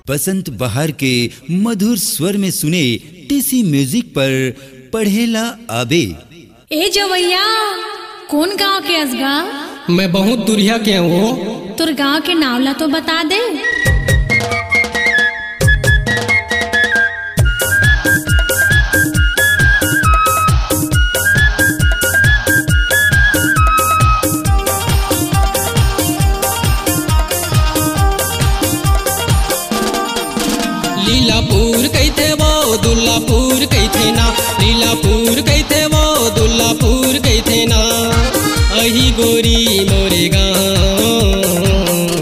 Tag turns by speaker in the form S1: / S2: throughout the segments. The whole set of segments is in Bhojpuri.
S1: बसंत बहार के मधुर स्वर में सुने टीसी म्यूजिक पर पढ़ेला आबे।
S2: ए जवैया कौन गांव के असगा?
S3: मैं बहुत दूरिया के हूँ।
S2: तुर गांव के नावला तो बता दे।
S3: लीलापुर कहते वो दुल्लापुर कहते ना, लीलापुर कहते वो दुल्लापुर कहते ना। अही गोरी मोरे गाँव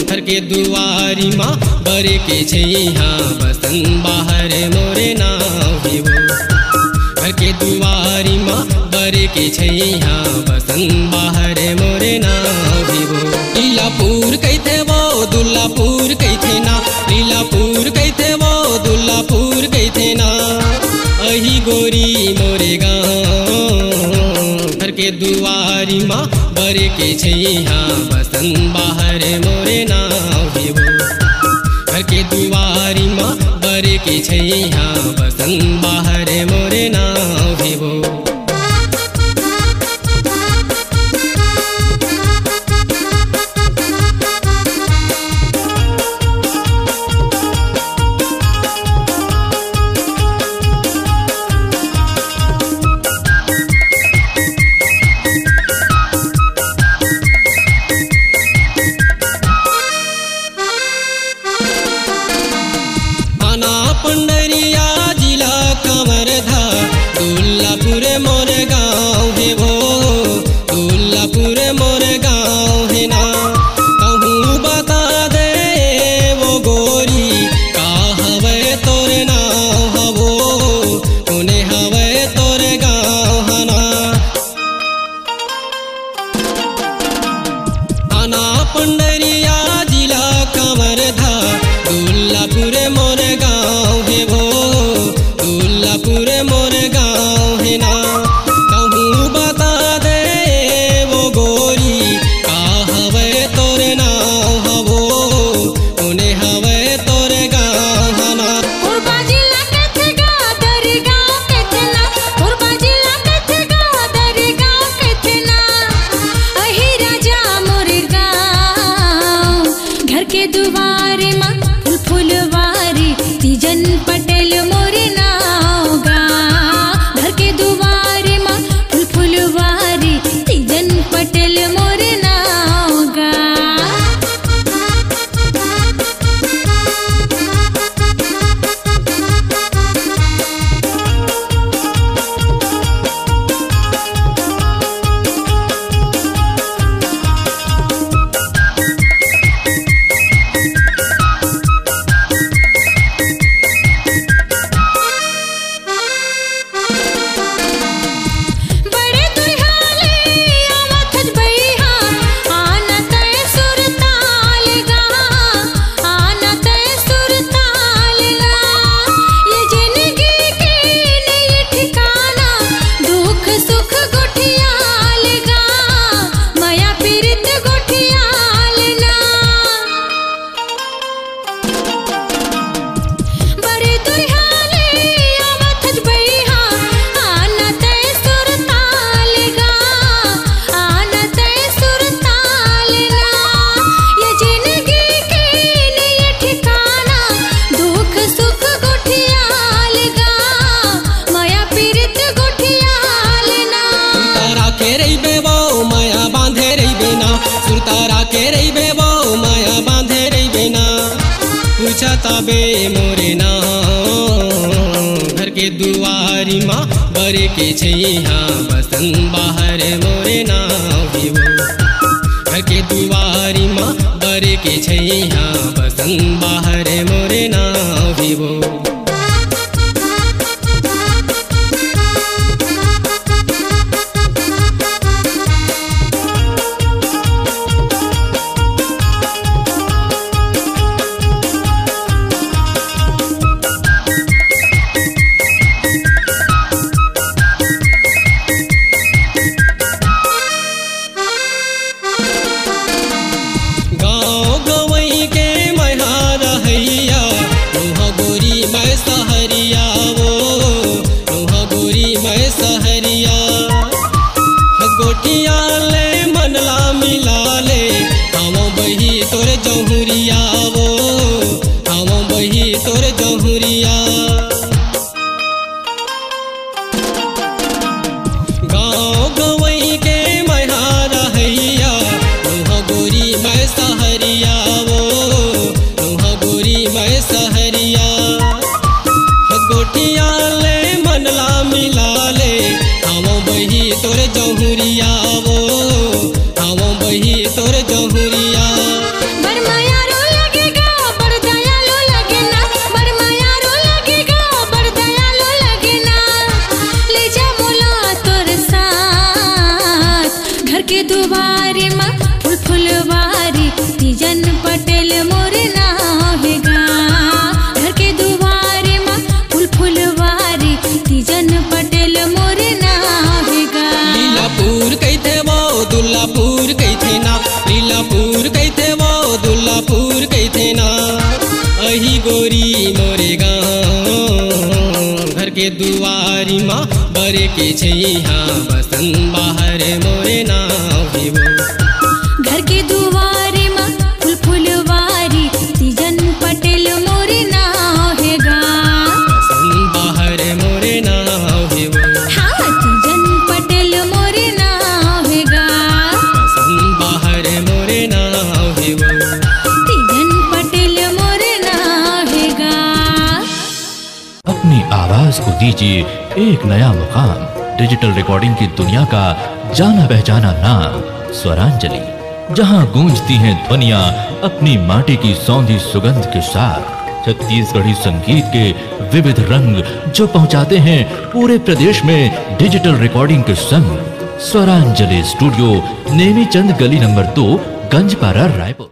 S3: घर के दुआरी माँ बरे के छैया बसन बाहर मोरे नाव भी वो। घर के दुआरी माँ बरे के छैया बसन बाहर मोरे नाव भी वो। लीलापुर कहते वो दुल्लापुर कहते ना, लीलापुर कहते वो दुल्लापुर कहते ना। अही गोरी मोरे गाँव घर के दुआरी माँ बरे के छैया बसन बाहर मोरे नाव भी वो। घर के दुआरी माँ बरे के छैया बसन बाहर मोरे नाव भी वो। पंडरिया जिला कमरधा दुल्लापुर मोर गाँव है वो। दुल्लापुर मोर गाँव है ना। कहूँ बता दे वो गोरी का हवे तोर नाव हवो, कोने हवे तोर गाँव हना। आना पंडरिया जिला कमरधा दुल्लापुर मोर गाँव है वो। दुल्लापुर मोर गाँव है ना। कहूँ बता दे वो गोरी का हवे तोर नाव हवो, कोने हवे तोर गाँव हना।
S2: घर के दुआरे माँ फुलवारी तीजन पटेल मोरे नाव गा। घर के दुआरे माँ फुलवारी तीजन पटेल मोरे नाव गा।
S3: तबे मोरे नाव घर के दुआरी माँ बरे के छैया बसन बाहर मोरे नाव भी वो। घर के दुआरी माँ बरे के छैया बसन बाहर मोरे नाव भी वो। गोटिया ले मनला मिला ले हम बही तोर जहुरिया वो हम बही तोर जहुरिया गाँव गवई के मैहारा हैया नुहा गोरी मैं सहरिया वो नुहा गोरी मैं सहरिया गोटिया ले मनला मिला ले हम बही तोर जहुरिया वो हम बही तोर जहुरिया
S2: बरमायारो लगेगा बड़ दयालु लगे ना बरमायारो लगेगा बड़ दयालु लगे ना ले जा मोला तोर साथ घर के दुआरे माँ फूल फुलवारी तीजन पटेल मोर नाव हेगा घर के दुआरे माँ फूल फुलवारी तीजन पटेल मोर नाव हेगा
S3: लीलापुर कहते वो दुल्लापुर कहते ना लीलापुर कहते वो दुल्लापुर कहते ना अही गोरी मोरे गाँव घर के दुआरी माँ बरे के छैया बसन बाहर मोरे नाव हे वो
S2: घर के दुआरे माँ फूल फुलवारी तीजन पटेल मोर नाव हेगा
S3: बसन बाहर मोरे नाव हे वो
S2: हाँ तीजन पटेल मोर नाव हेगा
S3: बसन बाहर मोरे नाव हे वो
S2: तीजन पटेल मोर नाव हेगा।
S4: अपनी आवाज को दीजिए एक नया मुकाम। डिजिटल रिकॉर्डिंग की दुनिया का जाना पहचाना नाम स्वरांजलि, जहां गूंजती हैं ध्वनियां अपनी माटी की सौंधी सुगंध के साथ। छत्तीसगढ़ी संगीत के विविध रंग जो पहुंचाते हैं पूरे प्रदेश में डिजिटल रिकॉर्डिंग के संग। स्वरांजलि स्टूडियो नेमी चंद गली नंबर 2 गंजपारा रायपुर।